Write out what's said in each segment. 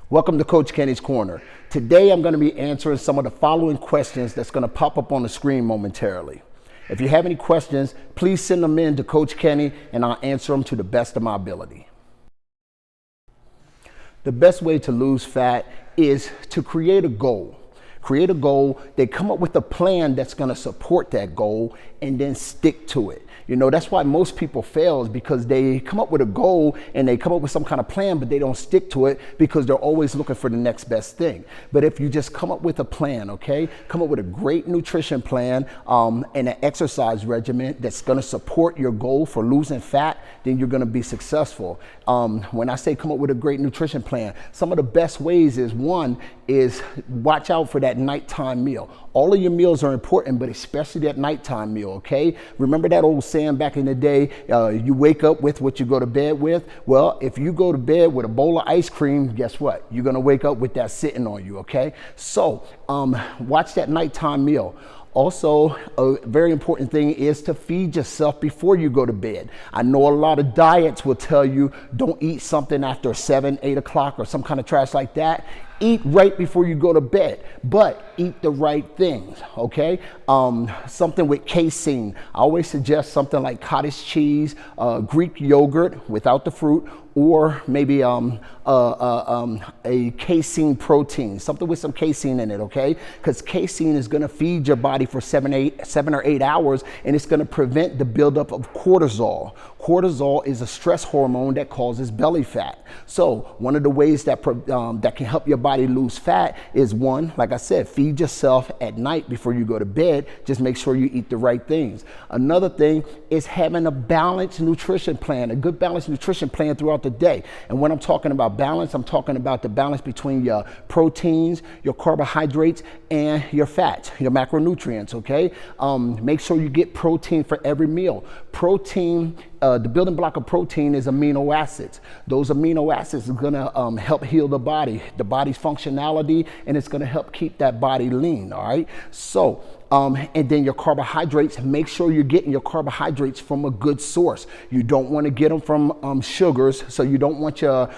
Welcome to Coach Kenny's Corner. Today I'm going to be answering some of the following questions that's going to pop up on the screen momentarily. If you have any questions, please send them in to Coach Kenny and I'll answer them to the best of my ability. The best way to lose fat is to create a goal. Create a goal, then come up with a plan that's going to support that goal and then stick to it. You know, that's why most people fail, is because they come up with a goal and they come up with some kind of plan, but they don't stick to it because they're always looking for the next best thing. But if you just come up with a plan, okay, come up with a great nutrition plan and an exercise regimen that's going to support your goal for losing fat, then you're going to be successful. When I say come up with a great nutrition plan, some of the best ways is, one is watch out for that nighttime meal. All of your meals are important, but especially that nighttime meal, okay? Remember that old saying back in the day, you wake up with what you go to bed with? Well, if you go to bed with a bowl of ice cream, guess what? You're gonna wake up with that sitting on you, okay? So watch that nighttime meal. Also, a very important thing is to feed yourself before you go to bed. I know a lot of diets will tell you don't eat something after 7, 8 o'clock or some kind of trash like that. Eat right before you go to bed, but eat the right things, okay? Something with casein. I always suggest something like cottage cheese, Greek yogurt without the fruit, or maybe a casein protein, something with some casein in it, okay? Because casein is gonna feed your body for 7 or 8 hours, and it's gonna prevent the buildup of cortisol. Cortisol is a stress hormone that causes belly fat. So one of the ways that that can help your body lose fat is, one, like I said, feed yourself at night before you go to bed. Just make sure you eat the right things. Another thing is having a balanced nutrition plan, a good balanced nutrition plan throughout the day. And when I'm talking about balance, I'm talking about the balance between your proteins, your carbohydrates, and your fats, your macronutrients, okay? Make sure you get protein for every meal. Protein, the building block of protein is amino acids. Those amino acids are gonna help heal the body's functionality, and it's gonna help keep that body lean, all right? So, and then your carbohydrates, make sure you're getting your carbohydrates from a good source. You don't want to get them from sugars, so you don't want your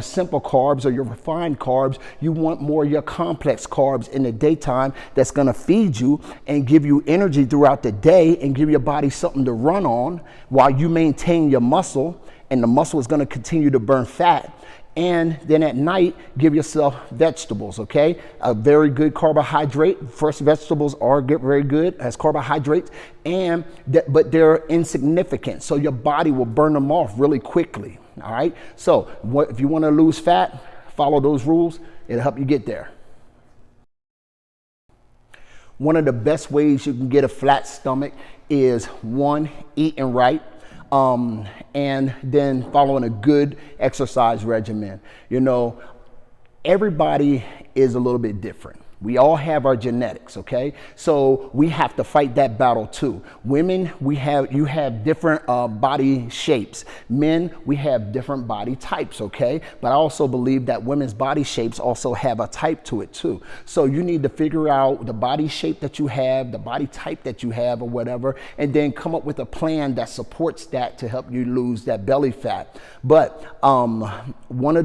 simple carbs or your refined carbs. You want more of your complex carbs in the daytime that's going to feed you and give you energy throughout the day and give your body something to run on while you maintain your muscle, and the muscle is going to continue to burn fat. And then at night, give yourself vegetables, okay? A very good carbohydrate. Fresh vegetables are very good as carbohydrates, but they're insignificant, so your body will burn them off really quickly, all right? So if you want to lose fat, follow those rules. It'll help you get there. One of the best ways you can get a flat stomach is, one, eating right. And then following a good exercise regimen. You know, everybody is a little bit different. We all have our genetics, okay? So we have to fight that battle too. Women, you have different body shapes. Men, we have different body types, okay? But I also believe that women's body shapes also have a type to it too. So you need to figure out the body shape that you have, the body type that you have or whatever, and then come up with a plan that supports that to help you lose that belly fat. But some of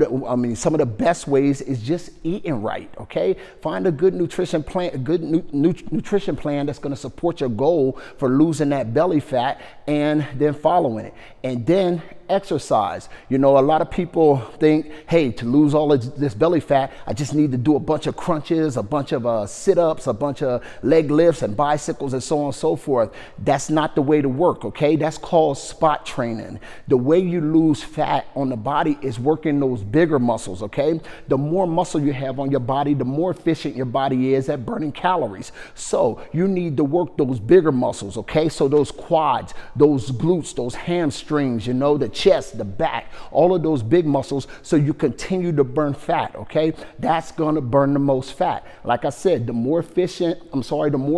the best ways is just eating right, okay? Find a good nutrition plan, nutrition plan that's going to support your goal for losing that belly fat, and then following it. And then exercise. You know, a lot of people think, hey, to lose all of this belly fat, I just need to do a bunch of crunches, a bunch of sit-ups, a bunch of leg lifts and bicycles and so on and so forth. That's not the way to work, okay? That's called spot training. The way you lose fat on the body is working those bigger muscles, okay? The more muscle you have on your body, the more efficient your body is at burning calories. So you need to work those bigger muscles, okay? So those quads, those glutes, those hamstrings, you know, the chest, the back, all of those big muscles, so you continue to burn fat, okay? That's gonna burn the most fat. Like I said, the more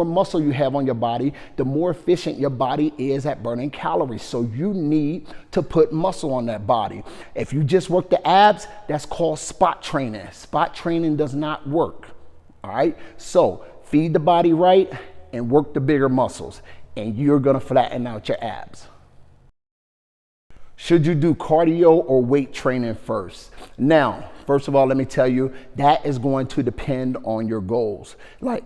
muscle you have on your body, the more efficient your body is at burning calories. So you need to put muscle on that body. If you just work the abs, that's called spot training. Spot training does not work, all right? So feed the body right and work the bigger muscles, and you're gonna flatten out your abs. Should you do cardio or weight training first? Now, first of all, let me tell you, that is going to depend on your goals. Like,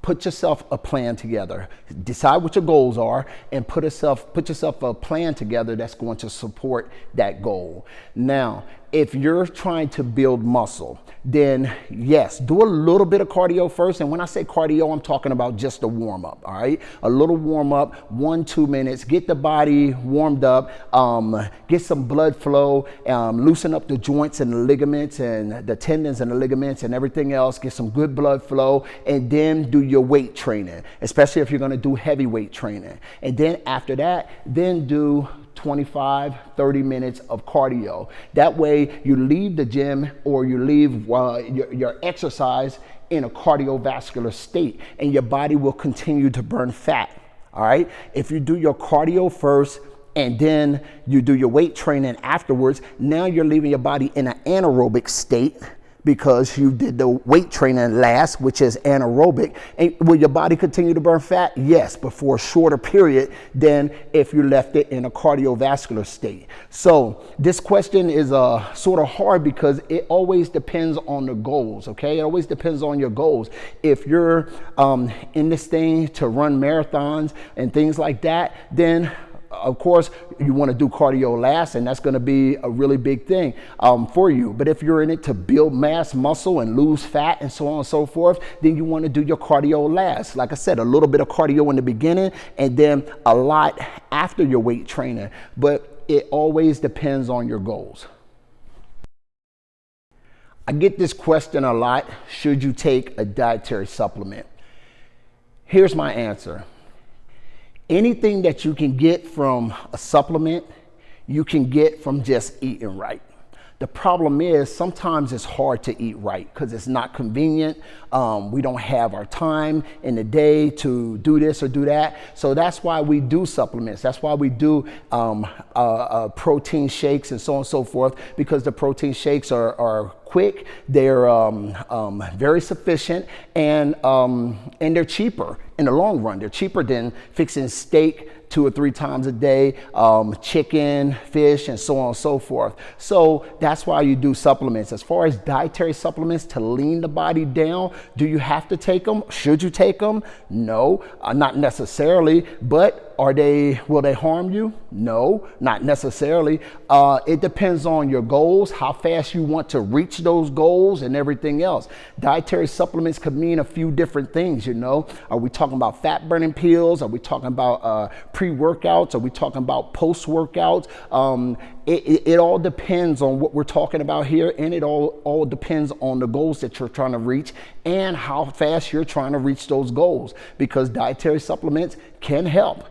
put yourself a plan together. Decide what your goals are and put yourself a plan together that's going to support that goal. Now, if you're trying to build muscle, then yes, do a little bit of cardio first. And when I say cardio, I'm talking about just a warm up, all right? A little warm up, 1-2 minutes, get the body warmed up, get some blood flow, loosen up the joints and the ligaments and the tendons and the ligaments and everything else, get some good blood flow, and then do your weight training, especially if you're gonna do heavy weight training. And then after that, then do 25-30 minutes of cardio. That way you leave the gym or you leave your exercise in a cardiovascular state, and your body will continue to burn fat. All right, if you do your cardio first and then you do your weight training afterwards, now you're leaving your body in an anaerobic state because you did the weight training last, which is anaerobic. And will your body continue to burn fat? Yes, but for a shorter period than if you left it in a cardiovascular state. So this question is sort of hard because it always depends on the goals, okay? It always depends on your goals. If you're in this thing to run marathons and things like that, then of course, you want to do cardio last, and that's going to be a really big thing for you. But if you're in it to build mass muscle and lose fat and so on and so forth, then you want to do your cardio last. Like I said, a little bit of cardio in the beginning and then a lot after your weight training. But it always depends on your goals. I get this question a lot: should you take a dietary supplement? Here's my answer. Anything that you can get from a supplement, you can get from just eating right. The problem is sometimes it's hard to eat right because it's not convenient. We don't have our time in the day to do this or do that. So that's why we do supplements. That's why we do protein shakes and so on and so forth, because the protein shakes are quick, they're very sufficient, and they're cheaper in the long run. They're cheaper than fixing steak 2 or 3 times a day, chicken, fish, and so on and so forth. So that's why you do supplements. As far as dietary supplements to lean the body down, do you have to take them? Should you take them? No, not necessarily, but will they harm you? No, not necessarily. It depends on your goals, how fast you want to reach those goals and everything else. Dietary supplements could mean a few different things, you know. Are we talking about fat burning pills? Are we talking about pre-workouts? Are we talking about post-workouts? It all depends on what we're talking about here, and it all depends on the goals that you're trying to reach and how fast you're trying to reach those goals, because dietary supplements can help.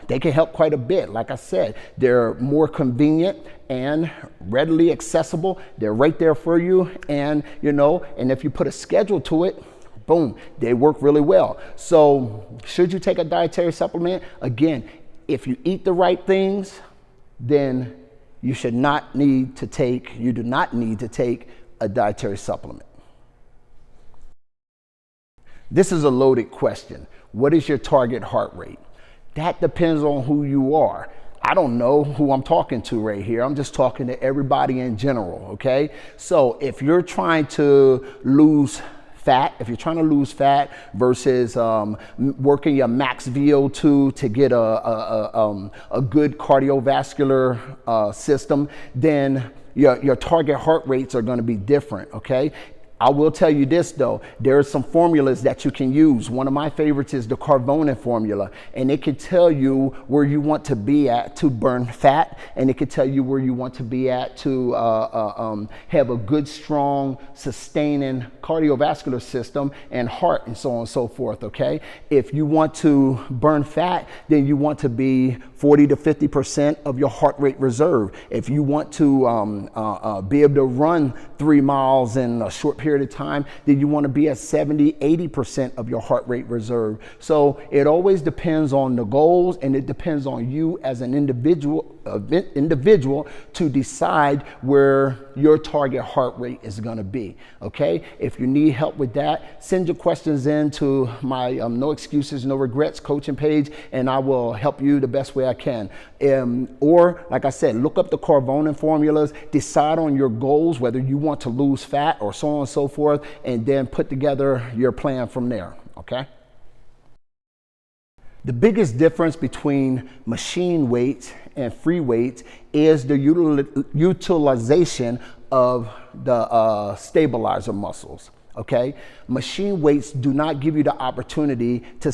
They can help quite a bit. Like I said, they're more convenient and readily accessible. They're right there for you, and and if you put a schedule to it, boom, they work really well. So should you take a dietary supplement? Again, if you eat the right things, then you do not need to take a dietary supplement. This is a loaded question. What is your target heart rate? That depends on who you are. I don't know who I'm talking to right here. I'm just talking to everybody in general, okay? So if you're trying to lose fat, versus working your max VO2 to get a good cardiovascular system, then your target heart rates are going to be different, okay? I will tell you this though, there are some formulas that you can use. One of my favorites is the Carbonin formula, and it can tell you where you want to be at to burn fat, and it can tell you where you want to be at to have a good, strong, sustaining cardiovascular system and heart and so on and so forth, okay? If you want to burn fat, then you want to be 40 to 50% of your heart rate reserve. If you want to be able to run 3 miles in a short period of time, then you want to be at 70-80% of your heart rate reserve. So it always depends on the goals, and it depends on you as an individual individual to decide where your target heart rate is going to be. Okay, if you need help with that, send your questions in to my No Excuses, No Regrets coaching page, and I will help you the best way I can. Or like I said, look up the Carbonin formulas, decide on your goals, whether you want to lose fat or so on and so forth, and then put together your plan from there. Okay. The biggest difference between machine weights and free weights is the utilization of the stabilizer muscles. Okay, machine weights do not give you the opportunity to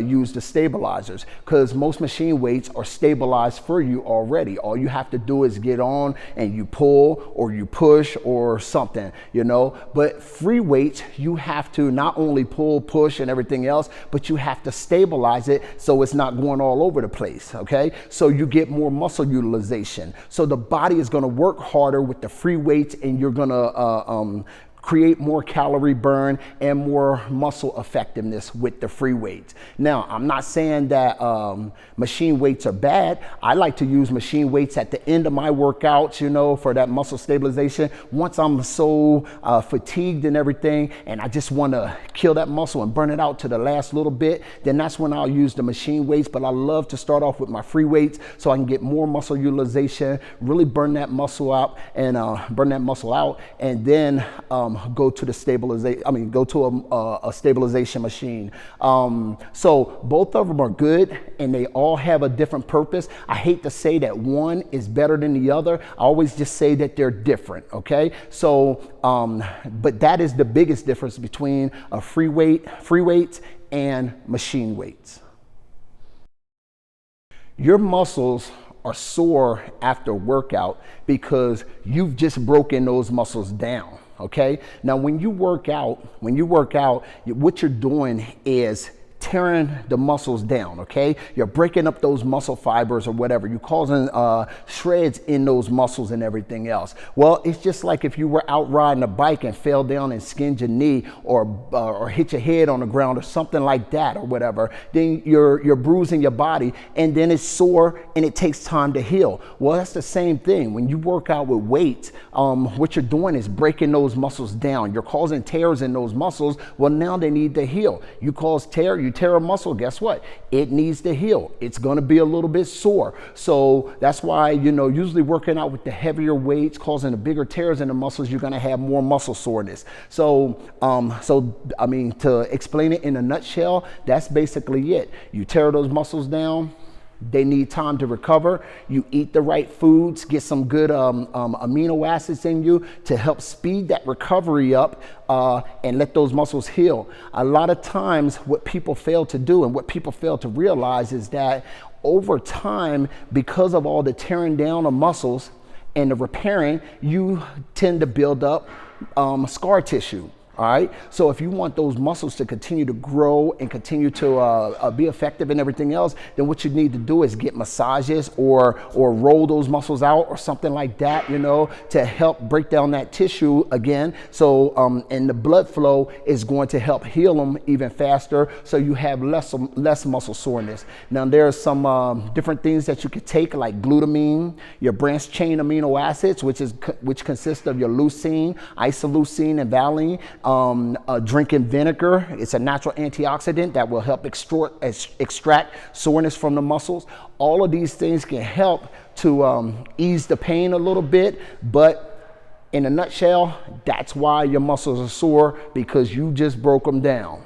use the stabilizers, because most machine weights are stabilized for you already. All you have to do is get on and you pull or you push or something, you know. But free weights, you have to not only pull, push, and everything else, but you have to stabilize it so it's not going all over the place. Okay, so you get more muscle utilization. So the body is going to work harder with the free weights, and you're going to create more calorie burn and more muscle effectiveness with the free weights. Now, I'm not saying that machine weights are bad. I like to use machine weights at the end of my workouts, you know, for that muscle stabilization. Once I'm so fatigued and everything, and I just want to kill that muscle and burn it out to the last little bit, then that's when I'll use the machine weights. But I love to start off with my free weights so I can get more muscle utilization, really burn that muscle out, and then go to the stabilization. Go to a stabilization machine. So both of them are good, and they all have a different purpose. I hate to say that one is better than the other. I always just say that they're different. Okay. So, but that is the biggest difference between a free weights, and machine weights. Your muscles are sore after workout because you've just broken those muscles down. Okay. Now, when you work out, what you're doing is tearing the muscles down. Okay. You're breaking up those muscle fibers or whatever. You're causing shreds in those muscles and everything else. Well, it's just like if you were out riding a bike and fell down and skinned your knee or hit your head on the ground or something like that or whatever. Then you're bruising your body, and then it's sore and it takes time to heal. Well, that's the same thing. When you work out with weights, what you're doing is breaking those muscles down. You're causing tears in those muscles. Well, now they need to heal. You tear a muscle, guess what? It needs to heal. It's going to be a little bit sore. So that's why, usually working out with the heavier weights, causing the bigger tears in the muscles, you're going to have more muscle soreness. So, to explain it in a nutshell, that's basically it. You tear those muscles down. They need time to recover. You eat the right foods, get some good amino acids in you to help speed that recovery up and let those muscles heal. A lot of times what people fail to do and what people fail to realize is that over time, because of all the tearing down of muscles and the repairing, you tend to build up scar tissue. All right. So if you want those muscles to continue to grow and continue to be effective and everything else, then what you need to do is get massages or roll those muscles out or something like that, to help break down that tissue again. So and the blood flow is going to help heal them even faster, so you have less muscle soreness. Now there are some different things that you could take, like glutamine, your branched chain amino acids, which consist of your leucine, isoleucine, and valine. Drinking vinegar, it's a natural antioxidant that will help extract soreness from the muscles. All of these things can help to ease the pain a little bit, but in a nutshell, that's why your muscles are sore, because you just broke them down.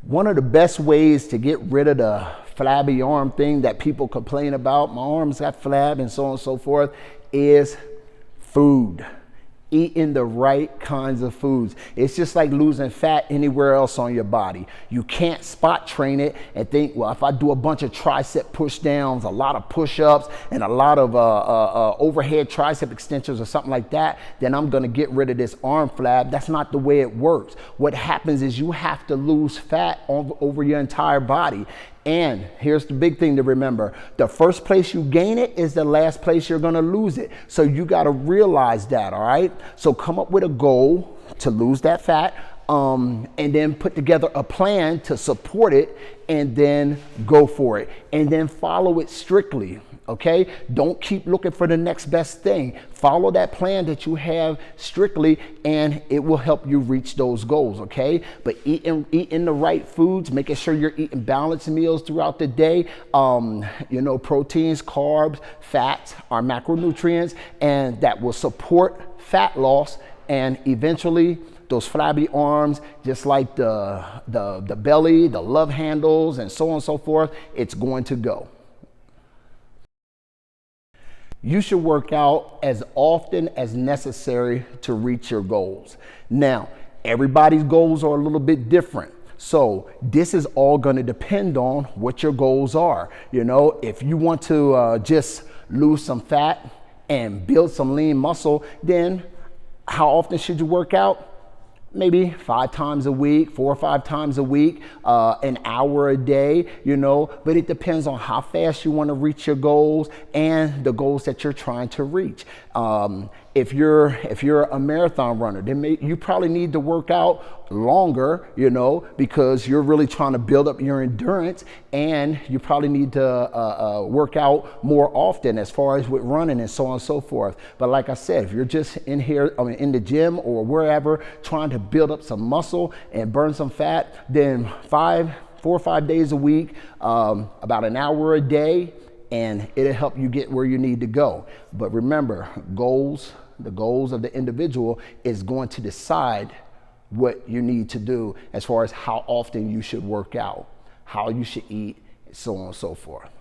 One of the best ways to get rid of the flabby arm thing that people complain about, my arms got flab and so on and so forth, is food. Eating the right kinds of foods. It's just like losing fat anywhere else on your body. You can't spot train it and think, well, if I do a bunch of tricep push downs, a lot of push-ups, and a lot of overhead tricep extensions or something like that, then I'm going to get rid of this arm flab. That's not the way it works. What happens is you have to lose fat over your entire body. And here's the big thing to remember. The first place you gain it is the last place you're going to lose it. So you got to realize that, all right? So come up with a goal to lose that fat. and then put together a plan to support it, and then go for it, and then follow it strictly. Okay, don't keep looking for the next best thing. Follow that plan that you have strictly, and it will help you reach those goals. Okay, but eating the right foods, making sure you're eating balanced meals throughout the day. Proteins, carbs, fats are macronutrients, and that will support fat loss, and eventually those flabby arms, just like the belly, the love handles, and so on and so forth, it's going to go. You should work out as often as necessary to reach your goals. Now, everybody's goals are a little bit different. So this is all going to depend on what your goals are. If you want to just lose some fat and build some lean muscle, then how often should you work out? Maybe 5 times a week, 4 or 5 times a week, an hour a day, but it depends on how fast you want to reach your goals and the goals that you're trying to reach. If you're a marathon runner, then you probably need to work out longer, because you're really trying to build up your endurance, and you probably need to work out more often as far as with running and so on and so forth. But like I said, if you're just in in the gym or wherever trying to build up some muscle and burn some fat, then 4 or 5 days a week, about an hour a day, and it'll help you get where you need to go. But remember, the goals of the individual is going to decide what you need to do as far as how often you should work out, how you should eat, so on and so forth.